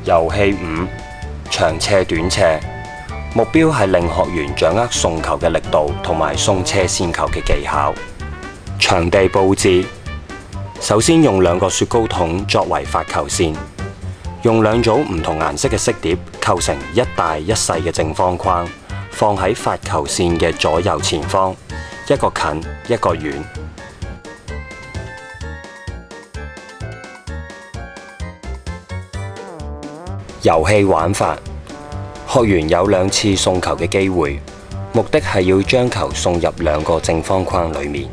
遊戲5：長斜短斜，目標係令學員掌握送球嘅力度同埋送斜線球嘅技巧。場地佈置：首先用2個雪糕筒作為發球線，用2組唔同顏色嘅色碟構成一大一細嘅正方框，放喺發球線嘅左右前方，一個近一個遠。遊戲玩法：學員有2次送球嘅機會，目的係要將球送入2個正方框裡面。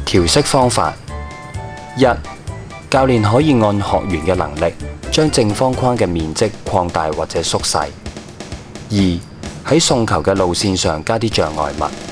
調色方法： 1. 教練可以按學員嘅能力，將正方框嘅面積擴大或者縮細。 2. 喺送球嘅路線上加啲障礙物。